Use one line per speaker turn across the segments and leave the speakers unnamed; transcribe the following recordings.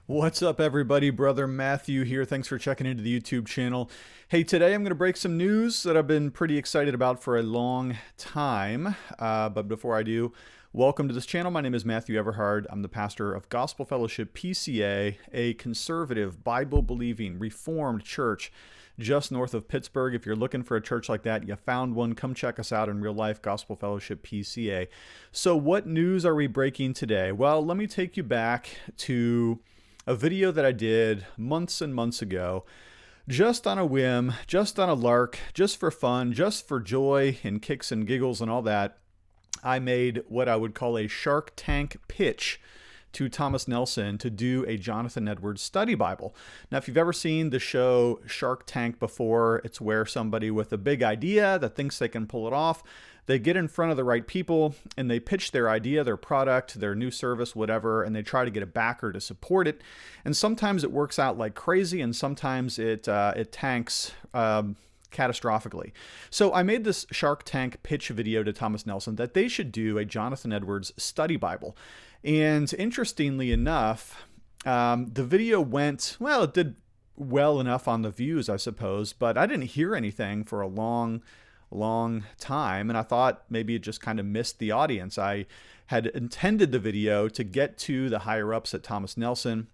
What's up, everybody? Brother Matthew here. Thanks for checking into the YouTube channel. Hey, today I'm going to break some news that I've been pretty excited about for a long time. But before I do, welcome to this channel. My name is Matthew Everhard. I'm the pastor of Gospel Fellowship PCA, a conservative, Bible-believing, Reformed church just north of Pittsburgh. If you're looking for a church like that, you found one, come check us out in real life, Gospel Fellowship PCA. So what news are we breaking today? Well, let me take you back to a video that I did months and months ago, just on a whim, just on a lark, just for fun, just for joy and kicks and giggles and all that. I made what I would call a Shark Tank pitch to Thomas Nelson to do a Jonathan Edwards study Bible. Now, if you've ever seen the show Shark Tank before, it's where somebody with a big idea that thinks they can pull it off, they get in front of the right people and they pitch their idea, their product, their new service, whatever, and they try to get a backer to support it. And sometimes it works out like crazy, and sometimes it tanks catastrophically. So I made this Shark Tank pitch video to Thomas Nelson that they should do a Jonathan Edwards study Bible. And interestingly enough, the video went, well, it did well enough on the views, I suppose, but I didn't hear anything for a long time, and I thought maybe it just kind of missed the audience. I had intended the video to get to the higher ups at Thomas Nelson,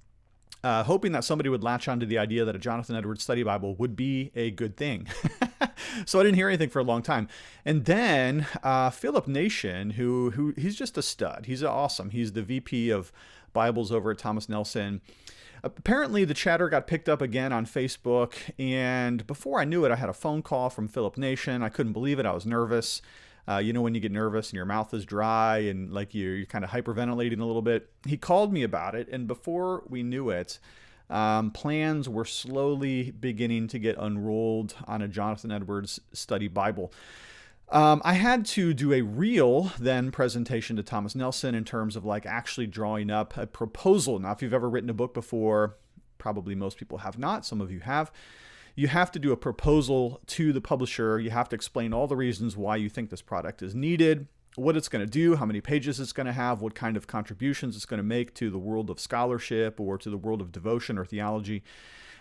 hoping that somebody would latch onto the idea that a Jonathan Edwards study Bible would be a good thing. So I didn't hear anything for a long time. And then Philip Nation, who he's just a stud. He's awesome. He's the VP of Bibles over at Thomas Nelson. Apparently, the chatter got picked up again on Facebook, and before I knew it, I had a phone call from Philip Nation. I couldn't believe it. I was nervous. You know when you get nervous and your mouth is dry and like you're kind of hyperventilating a little bit? He called me about it, and before we knew it, plans were slowly beginning to get unrolled on a Jonathan Edwards study Bible. I had to do a real then presentation to Thomas Nelson in terms of like actually drawing up a proposal. Now, if you've ever written a book before, probably most people have not. Some of you have. You have to do a proposal to the publisher. You have to explain all the reasons why you think this product is needed, what it's going to do, how many pages it's going to have, what kind of contributions it's going to make to the world of scholarship or to the world of devotion or theology.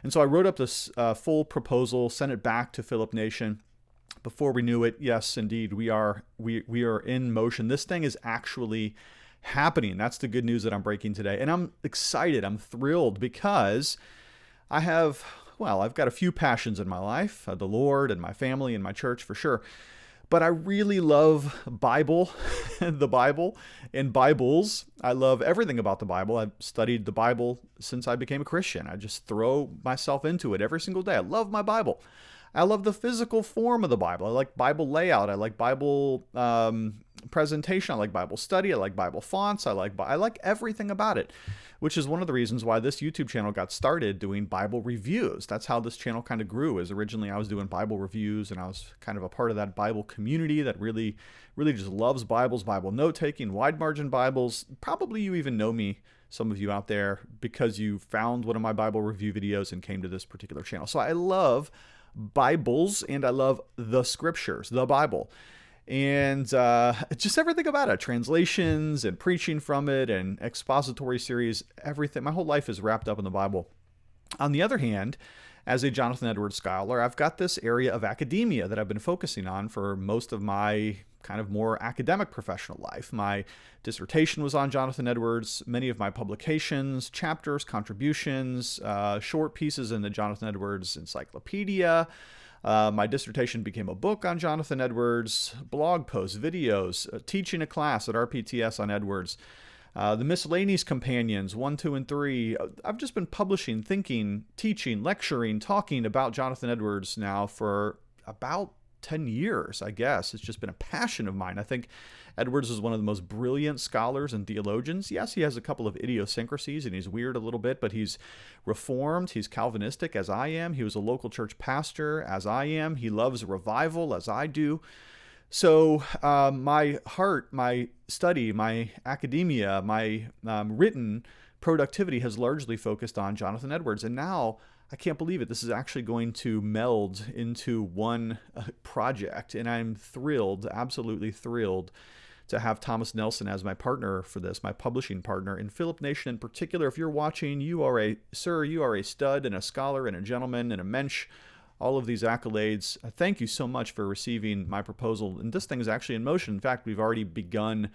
And so I wrote up this full proposal, sent it back to Philip Nation. Before we knew it, yes, indeed, we are in motion. This thing is actually happening. That's the good news that I'm breaking today. And I'm excited. I'm thrilled because I've got a few passions in my life, the Lord and my family and my church for sure. But I really love Bible, the Bible, and Bibles. I love everything about the Bible. I've studied the Bible since I became a Christian. I just throw myself into it every single day. I love my Bible. I love the physical form of the Bible. I like Bible layout. I like Bible presentation. I like Bible study. I like Bible fonts. I like everything about it, which is one of the reasons why this YouTube channel got started doing Bible reviews. That's how this channel kind of grew. Is originally I was doing Bible reviews, and I was kind of a part of that Bible community that really just loves Bibles, Bible note-taking, wide margin Bibles. Probably you even know me, some of you out there, because you found one of my Bible review videos and came to this particular channel. So I love Bibles, and I love the scriptures, the Bible, and just everything about it, translations and preaching from it and expository series, everything. My whole life is wrapped up in the Bible. On the other hand, as a Jonathan Edwards scholar, I've got this area of academia that I've been focusing on for most of my kind of more academic professional life. My dissertation was on Jonathan Edwards. Many of my publications, chapters, contributions, short pieces in the Jonathan Edwards Encyclopedia. My dissertation became a book on Jonathan Edwards, blog posts, videos, teaching a class at RPTS on Edwards. The miscellaneous companions, 1, 2, and 3. I've just been publishing, thinking, teaching, lecturing, talking about Jonathan Edwards now for about 10 years, I guess. It's just been a passion of mine. I think Edwards is one of the most brilliant scholars and theologians. Yes, he has a couple of idiosyncrasies, and he's weird a little bit, but he's Reformed. He's Calvinistic, as I am. He was a local church pastor, as I am. He loves revival, as I do. So my heart, my study, my academia, my written productivity has largely focused on Jonathan Edwards. And now, I can't believe it, this is actually going to meld into one project. And I'm thrilled, absolutely thrilled, to have Thomas Nelson as my partner for this, my publishing partner. And Philip Nation in particular, if you're watching, you are a stud and a scholar and a gentleman and a mensch. All of these accolades. Thank you so much for receiving my proposal. And this thing is actually in motion. In fact, we've already begun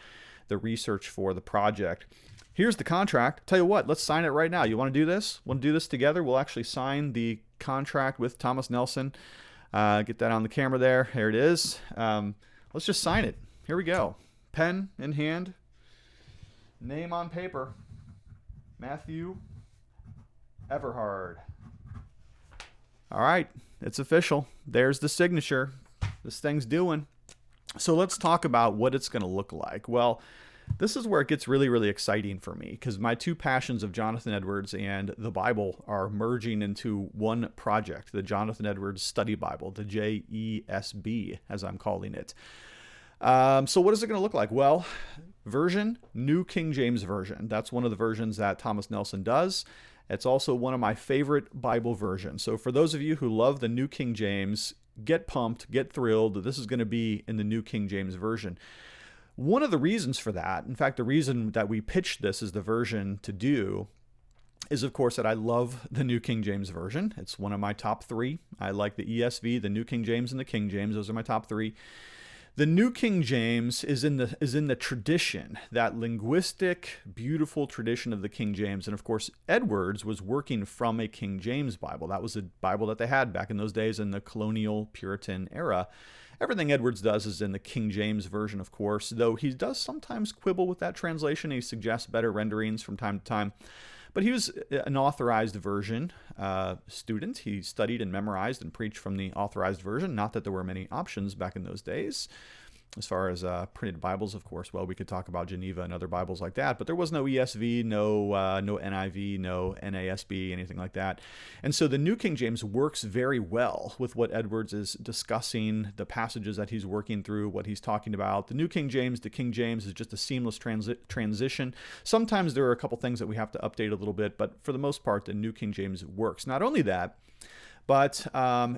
the research for the project. Here's the contract. Tell you what, let's sign it right now. You want to do this? Want to do this together? We'll actually sign the contract with Thomas Nelson. Get that on the camera there. Here it is. Let's just sign it. Here we go. Pen in hand. Name on paper. Matthew Everhard. All right, it's official. There's the signature. This thing's doing. So let's talk about what it's going to look like. Well, this is where it gets really, really exciting for me, because my two passions of Jonathan Edwards and the Bible are merging into one project, the Jonathan Edwards Study Bible, the JESB, as I'm calling it. So what is it going to look like? Well, version, New King James Version. That's one of the versions that Thomas Nelson does. It's also one of my favorite Bible versions. So for those of you who love the New King James, get pumped, get thrilled. This is going to be in the New King James Version. One of the reasons for that, in fact, the reason that we pitched this as the version to do, is of course that I love the New King James Version. It's one of my top three. I like the ESV, the New King James, and the King James. Those are my top three. The New King James is in the tradition, that linguistic, beautiful tradition of the King James. And of course, Edwards was working from a King James Bible. That was a Bible that they had back in those days in the colonial Puritan era. Everything Edwards does is in the King James Version, of course, though he does sometimes quibble with that translation. He suggests better renderings from time to time. But he was an authorized version student. He studied and memorized and preached from the authorized version. Not that there were many options back in those days. As far as printed Bibles, of course, well, we could talk about Geneva and other Bibles like that, but there was no ESV, no NIV, no NASB, anything like that. And so the New King James works very well with what Edwards is discussing, the passages that he's working through, what he's talking about. The New King James to King James is just a seamless transition. Sometimes there are a couple things that we have to update a little bit, but for the most part, the New King James works. Not only that, but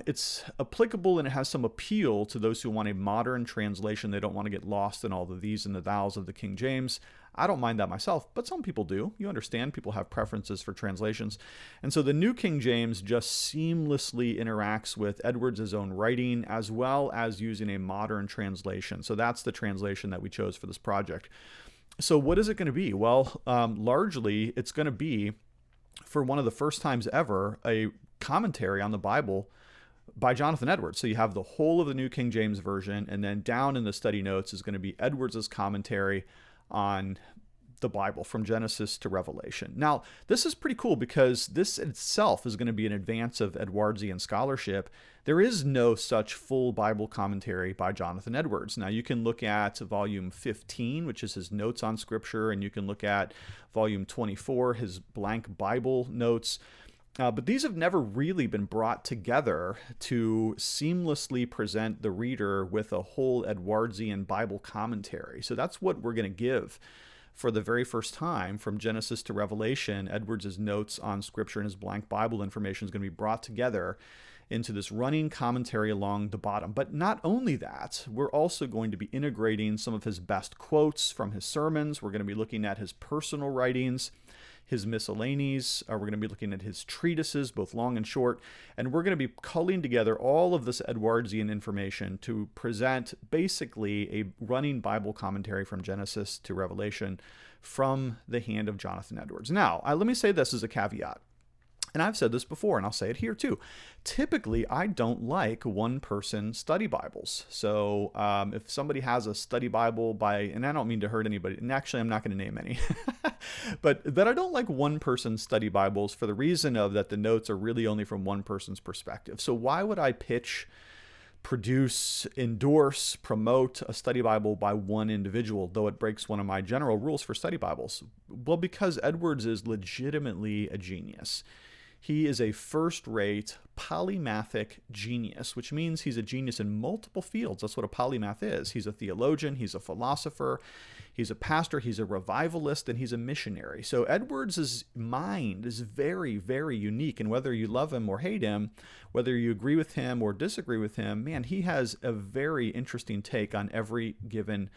it's applicable and it has some appeal to those who want a modern translation. They don't want to get lost in all the these and the thous of the King James. I don't mind that myself, but some people do. You understand, people have preferences for translations. And so the New King James just seamlessly interacts with Edwards' own writing as well as using a modern translation. So that's the translation that we chose for this project. So what is it going to be? Well, largely it's going to be, for one of the first times ever, a commentary on the Bible by Jonathan Edwards. So you have the whole of the New King James Version, and then down in the study notes is going to be Edwards' commentary on the Bible from Genesis to Revelation. Now, this is pretty cool because this itself is going to be an advance of Edwardsian scholarship. There is no such full Bible commentary by Jonathan Edwards. Now, you can look at volume 15, which is his notes on Scripture, and you can look at volume 24, his blank Bible notes. But these have never really been brought together to seamlessly present the reader with a whole Edwardsian Bible commentary. So that's what we're going to give for the very first time from Genesis to Revelation. Edwards' notes on Scripture and his blank Bible information is going to be brought together into this running commentary along the bottom. But not only that, we're also going to be integrating some of his best quotes from his sermons. We're going to be looking at his personal writings, his miscellanies. We're going to be looking at his treatises, both long and short, and we're going to be culling together all of this Edwardsian information to present basically a running Bible commentary from Genesis to Revelation from the hand of Jonathan Edwards. Now, let me say this as a caveat. And I've said this before, and I'll say it here too. Typically, I don't like one-person study Bibles. So if somebody has a study Bible and I don't mean to hurt anybody, and actually I'm not going to name any, but I don't like one-person study Bibles for the reason of that the notes are really only from one person's perspective. So why would I produce, endorse, promote a study Bible by one individual, though it breaks one of my general rules for study Bibles? Well, because Edwards is legitimately a genius. He is a first-rate polymathic genius, which means he's a genius in multiple fields. That's what a polymath is. He's a theologian, he's a philosopher, he's a pastor, he's a revivalist, and he's a missionary. So Edwards' mind is very, very unique, and whether you love him or hate him, whether you agree with him or disagree with him, man, he has a very interesting take on every given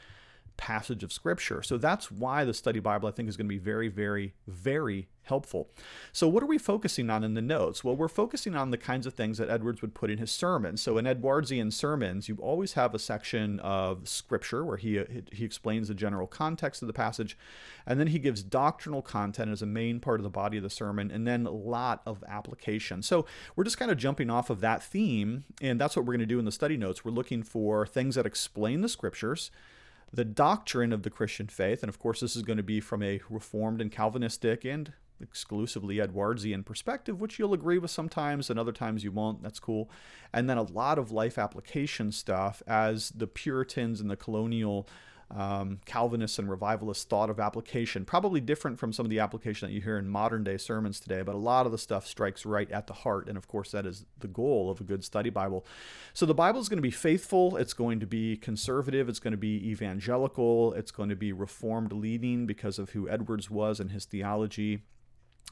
passage of Scripture. So that's why the study Bible, I think, is going to be very, very, very helpful. So what are we focusing on in the notes? Well, we're focusing on the kinds of things that Edwards would put in his sermons. So in Edwardsian sermons, you always have a section of Scripture where he explains the general context of the passage, and then he gives doctrinal content as a main part of the body of the sermon, and then a lot of application. So we're just kind of jumping off of that theme, and that's what we're going to do in the study notes. We're looking for things that explain the Scriptures, the doctrine of the Christian faith, and of course this is going to be from a Reformed and Calvinistic and exclusively Edwardsian perspective, which you'll agree with sometimes and other times you won't. That's cool. And then a lot of life application stuff as the Puritans and the colonial Calvinists and revivalists thought of application, probably different from some of the application that you hear in modern day sermons today, but a lot of the stuff strikes right at the heart, and of course that is the goal of a good study Bible. So the Bible is going to be faithful, it's going to be conservative, it's going to be evangelical, it's going to be Reformed leaning because of who Edwards was and his theology.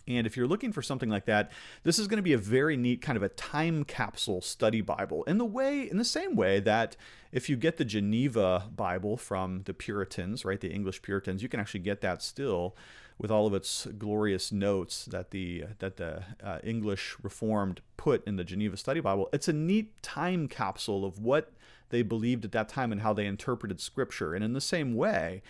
And if you're looking for something like that, this is going to be a very neat kind of a time capsule study Bible in the same way that if you get the Geneva Bible from the Puritans, right, the English Puritans, you can actually get that still with all of its glorious notes that the English Reformed put in the Geneva Study Bible. It's a neat time capsule of what they believed at that time and how they interpreted Scripture. And in the same way,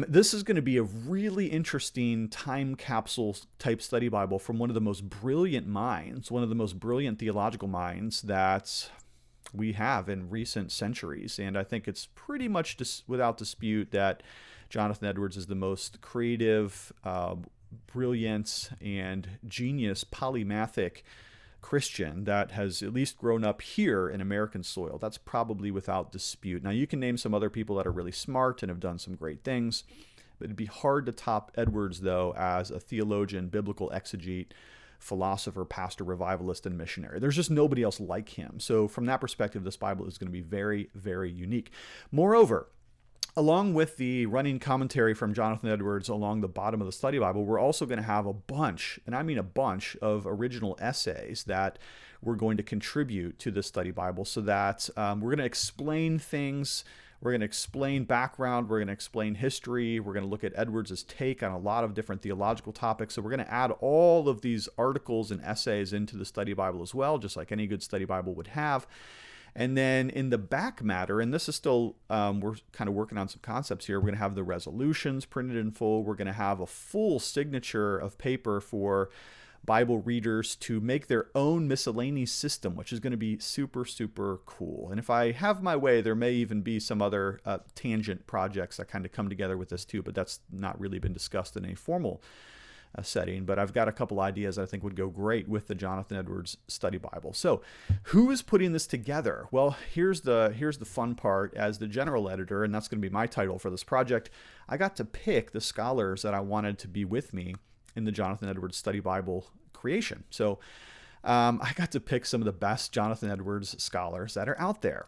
this is going to be a really interesting time capsule type study Bible from one of the most brilliant minds, one of the most brilliant theological minds that we have in recent centuries. And I think it's pretty much without dispute that Jonathan Edwards is the most creative, brilliant, and genius polymathic Christian that has at least grown up here in American soil. That's probably without dispute. Now, you can name some other people that are really smart and have done some great things, but it'd be hard to top Edwards, though, as a theologian, biblical exegete, philosopher, pastor, revivalist, and missionary. There's just nobody else like him. So from that perspective, this Bible is going to be very, very unique. Moreover, along with the running commentary from Jonathan Edwards along the bottom of the study Bible, we're also going to have a bunch, and I mean a bunch, of original essays that we're going to contribute to the study Bible so that we're going to explain things, we're going to explain background, we're going to explain history, we're going to look at Edwards' take on a lot of different theological topics. So we're going to add all of these articles and essays into the study Bible as well, just like any good study Bible would have. And then in the back matter, and this is still, we're kind of working on some concepts here, we're going to have the resolutions printed in full. We're going to have a full signature of paper for Bible readers to make their own miscellaneous system, which is going to be super, super cool. And if I have my way, there may even be some other tangent projects that kind of come together with this too, but that's not really been discussed in a formal setting, but I've got a couple ideas I think would go great with the Jonathan Edwards Study Bible. So who is putting this together? Well, here's the fun part. As the general editor, and that's going to be my title for this project, I got to pick the scholars that I wanted to be with me in the Jonathan Edwards Study Bible creation. So I got to pick some of the best Jonathan Edwards scholars that are out there.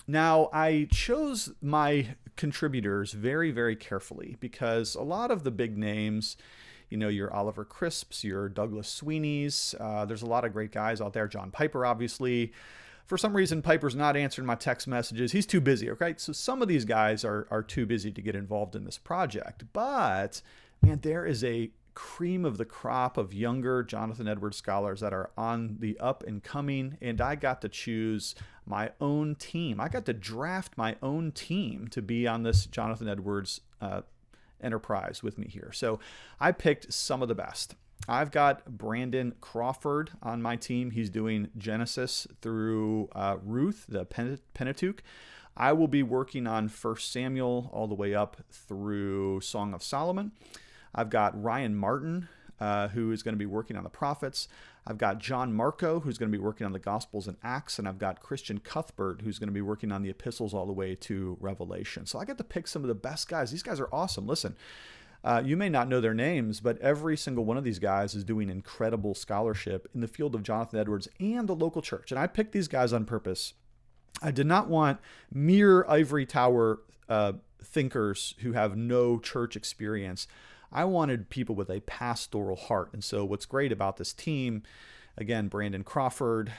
Now, I chose my contributors very, very carefully because a lot of the big names, you know, your Oliver Crisps, your Douglas Sweeneys. There's a lot of great guys out there. John Piper, obviously. For some reason, Piper's not answering my text messages. He's too busy, okay? So some of these guys are too busy to get involved in this project. But, man, there is a cream of the crop of younger Jonathan Edwards scholars that are on the up and coming, and I got to choose my own team. I got to draft my own team to be on this Jonathan Edwards enterprise with me here. So I picked some of the best. I've got Brandon Crawford on my team. He's doing Genesis through Ruth, the Pentateuch. I will be working on 1 Samuel all the way up through Song of Solomon. I've got Ryan Martin, who is going to be working on the prophets. I've got John Marco, who's going to be working on the Gospels and Acts, and I've got Christian Cuthbert, who's going to be working on the epistles all the way to Revelation. So I got to pick some of the best guys. These guys are awesome. Listen, you may not know their names, but every single one of these guys is doing incredible scholarship in the field of Jonathan Edwards and the local church. And I picked these guys on purpose. I did not want mere ivory tower thinkers who have no church experience. I wanted people with a pastoral heart. And so what's great about this team, again, Brandon Crawford,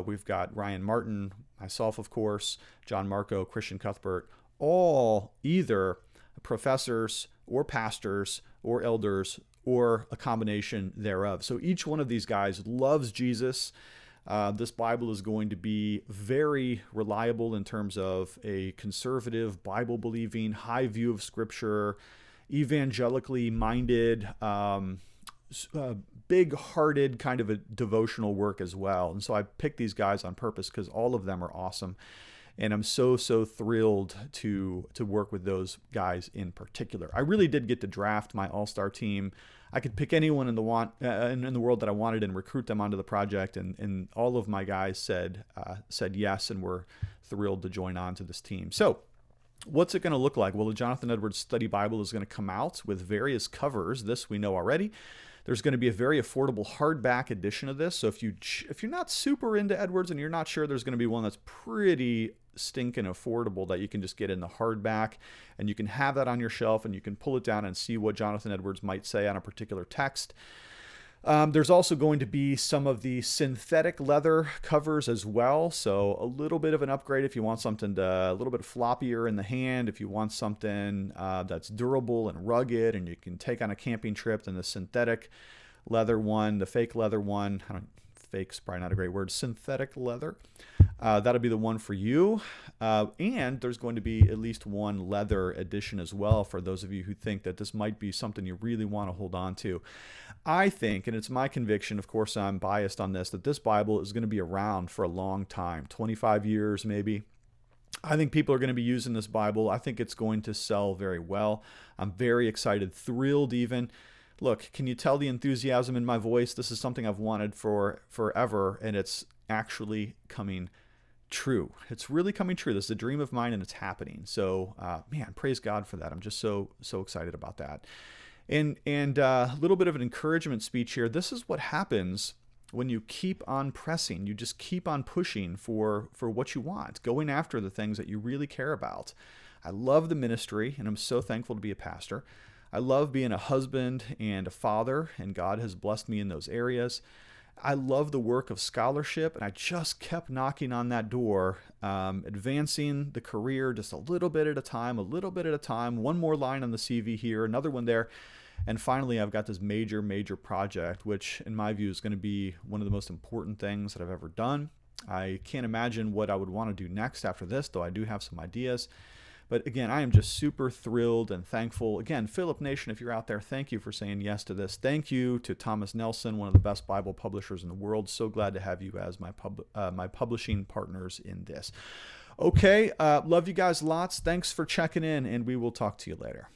we've got Ryan Martin, myself, of course, John Marco, Christian Cuthbert, all either professors or pastors or elders or a combination thereof. So each one of these guys loves Jesus. This Bible is going to be very reliable in terms of a conservative, Bible-believing, high view of Scripture, evangelically minded, big-hearted kind of a devotional work as well. And so I picked these guys on purpose because all of them are awesome. And I'm so thrilled to work with those guys in particular. I really did get to draft my all-star team. I could pick anyone in the world that I wanted and recruit them onto the project, and all of my guys said yes and were thrilled to join on to this team. So what's it going to look like? Well, the Jonathan Edwards Study Bible is going to come out with various covers. This we know already. There's going to be a very affordable hardback edition of this. So if you're not super into Edwards and you're not sure, there's going to be one that's pretty stinking affordable that you can just get in the hardback, and you can have that on your shelf and you can pull it down and see what Jonathan Edwards might say on a particular text. There's also going to be some of the synthetic leather covers as well. So a little bit of an upgrade if you want something a little bit floppier in the hand, if you want something that's durable and rugged and you can take on a camping trip, then the synthetic leather one, the fake leather one, fake's probably not a great word, synthetic leather. That'll be the one for you. And there's going to be at least one leather edition as well for those of you who think that this might be something you really want to hold on to. I think, and it's my conviction, of course I'm biased on this, that this Bible is going to be around for a long time, 25 years maybe. I think people are going to be using this Bible. I think it's going to sell very well. I'm very excited, thrilled even. Look, can you tell the enthusiasm in my voice? This is something I've wanted for forever, and it's actually coming true. It's really coming true. This is a dream of mine, and it's happening. So, man, praise God for that. I'm just so excited about that. And a little bit of an encouragement speech here. This is what happens when you keep on pressing. You just keep on pushing for what you want, going after the things that you really care about. I love the ministry, and I'm so thankful to be a pastor. I love being a husband and a father, and God has blessed me in those areas. I love the work of scholarship, and I just kept knocking on that door, advancing the career just a little bit at a time, one more line on the CV here, another one there, and finally I've got this major project, which in my view is going to be one of the most important things that I've ever done. I can't imagine what I would want to do next after this, though I do have some ideas. But again, I am just super thrilled and thankful. Again, Philip Nation, if you're out there, thank you for saying yes to this. Thank you to Thomas Nelson, one of the best Bible publishers in the world. So glad to have you as my publishing partners in this. Okay, love you guys lots. Thanks for checking in, and we will talk to you later.